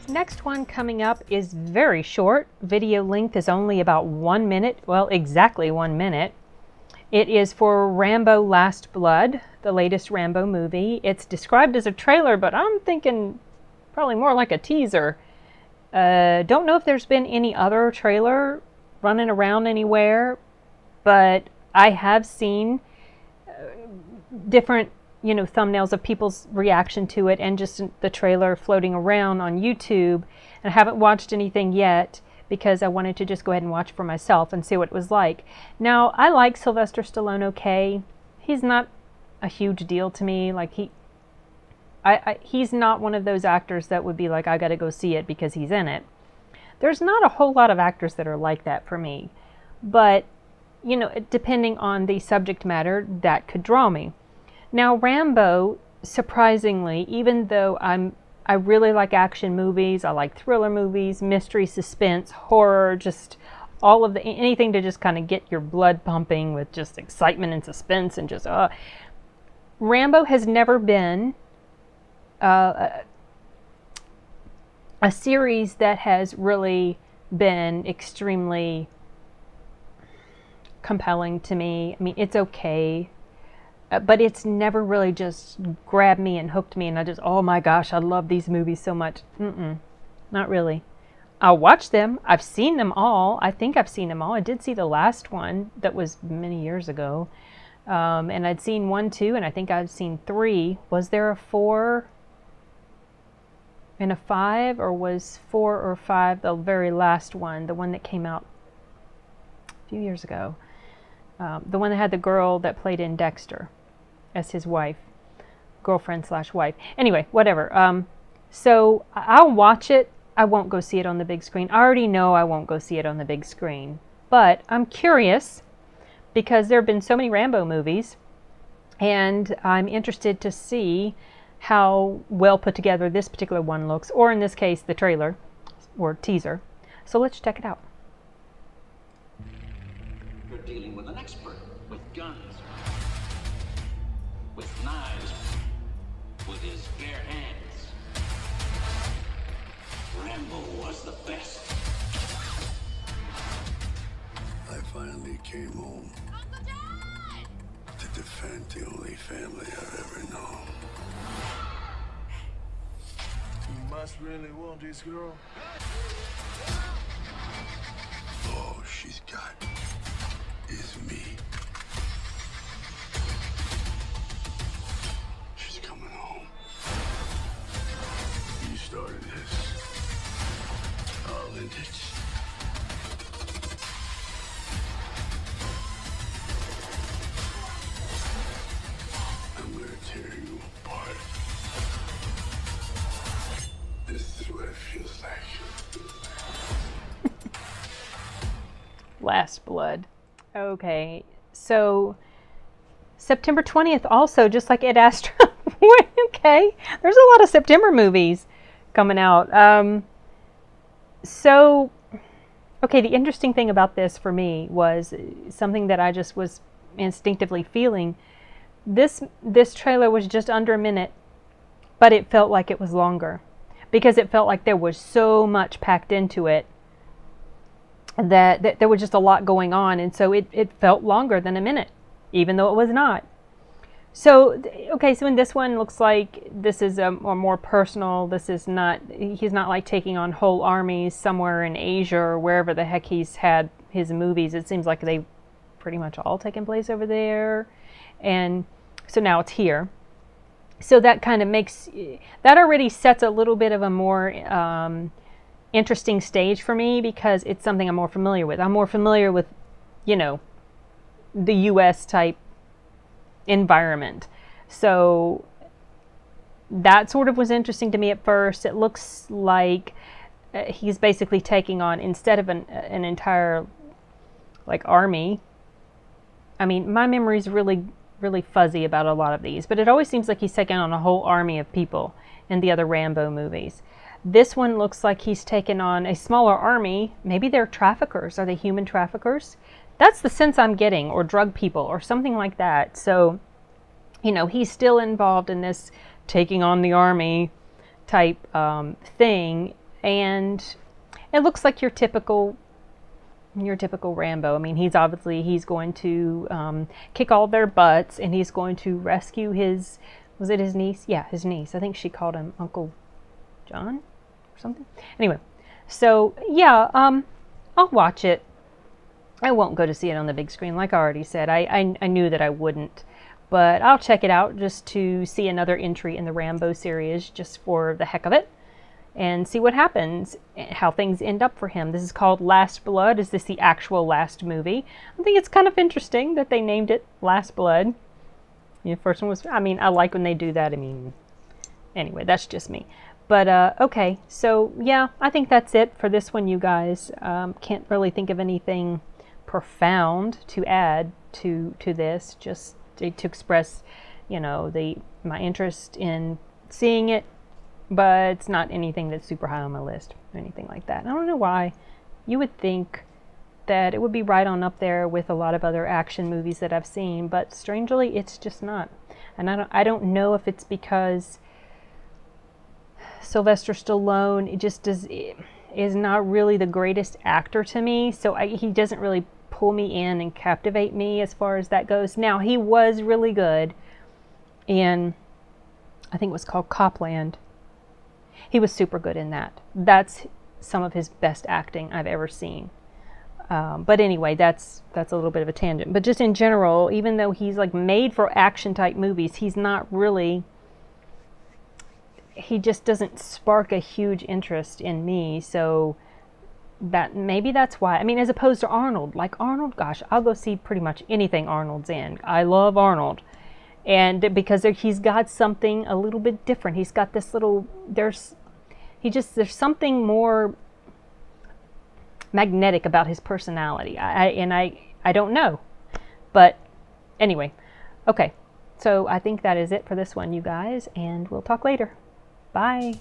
Next one coming up is very short. Video length is only about 1 minute. Well, exactly 1 minute. It is for Rambo Last Blood, the latest Rambo movie. It's described as a trailer, but I'm thinking probably more like a teaser. Don't know if there's been any other trailer running around anywhere, but I have seen different thumbnails of people's reaction to it and just the trailer floating around on YouTube. And I haven't watched anything yet because I wanted to just go ahead and watch for myself and see what it was like. Now, I like Sylvester Stallone okay. He's not a huge deal to me. Like he's not one of those actors that would be like, I got to go see it because he's in it. There's not a whole lot of actors that are like that for me. But, depending on the subject matter, that could draw me. Now, Rambo, surprisingly, even though I really like action movies, I like thriller movies, mystery, suspense, horror, just all of anything to just kind of get your blood pumping with just excitement and suspense and just Rambo has never been a series that has really been extremely compelling to me. I mean, it's okay. But it's never really just grabbed me and hooked me and I just, oh my gosh, I love these movies so much. Not really. I'll watch them. I've seen them all. I think I've seen them all. I did see the last one that was many years ago. And I'd seen 1, 2, and I think I've seen 3. Was there a 4 and a 5, or was 4 or 5 the very last one, the one that came out a few years ago? The one that had the girl that played in Dexter as his wife, girlfriend/wife. Anyway, whatever. So I'll watch it. I won't go see it on the big screen. I already know I won't go see it on the big screen. But I'm curious because there have been so many Rambo movies, and I'm interested to see how well put together this particular one looks, or in this case, the trailer or teaser. So let's check it out. You're dealing with an expert, with guns, with knives, with his bare hands. Rambo was the best. I finally came home to defend the only family I've ever known. You must really want this girl. All she's got is me. She's coming home. You started this. I'll end it. I'm gonna tear you apart. This is what it feels like. Last Blood. Okay, so September 20th also, just like Ed Astra. Okay, there's a lot of September movies coming out. Okay, the interesting thing about this for me was something that I just was instinctively feeling. This trailer was just under a minute, but it felt like it was longer because it felt like there was so much packed into it. That there was just a lot going on, and so it felt longer than a minute, even though it was not. So, okay, so in this one, looks like this is a more personal. This is not, he's not like taking on whole armies somewhere in Asia or wherever the heck he's had his movies. It seems like they pretty much all taken place over there, and so now it's here. So that kind of makes, that already sets a little bit of a more interesting stage for me because it's something I'm more familiar with. I'm more familiar with, the U.S. type environment. So that sort of was interesting to me at first. It looks like he's basically taking on, instead of an entire army. I mean, my memory's really fuzzy about a lot of these, but it always seems like he's taking on a whole army of people in the other Rambo movies. This one looks like he's taken on a smaller army. Maybe they're traffickers. Are they human traffickers? That's the sense I'm getting, or drug people, or something like that. So, he's still involved in this taking on the army type thing. and it looks like your typical Rambo. I mean, he's going to kick all their butts, and he's going to rescue his, was it his niece? Yeah, his niece. I think she called him Uncle John or something. Anyway, so yeah, I'll watch it. I won't go to see it on the big screen, like I already said. I knew that I wouldn't, but I'll check it out just to see another entry in the Rambo series, just for the heck of it, and see what happens, how things end up for him. This is called Last Blood. Is this the actual last movie? I think it's kind of interesting that they named it Last Blood. The first one was, I mean, I like when they do that. I mean, anyway, that's just me. But, okay, so, yeah, I think that's it for this one, you guys. Can't really think of anything profound to add to this, just to express, you know, my interest in seeing it. But it's not anything that's super high on my list or anything like that. I don't know why. You would think that it would be right on up there with a lot of other action movies that I've seen, but strangely, it's just not. And I don't know if it's because Sylvester Stallone is not really the greatest actor to me, so he doesn't really pull me in and captivate me as far as that goes. Now, he was really good in, I think it was called Copland. He was super good in that. That's some of his best acting I've ever seen. But anyway, that's a little bit of a tangent. But just in general, even though he's like made for action type movies, he's not really, he just doesn't spark a huge interest in me. So maybe that's why. I mean, as opposed to Arnold. Like Arnold, gosh, I'll go see pretty much anything Arnold's in. I love Arnold. And because he's got something a little bit different. He's got this little, there's something more magnetic about his personality. I don't know. But anyway, okay. So I think that is it for this one, you guys. And we'll talk later. Bye.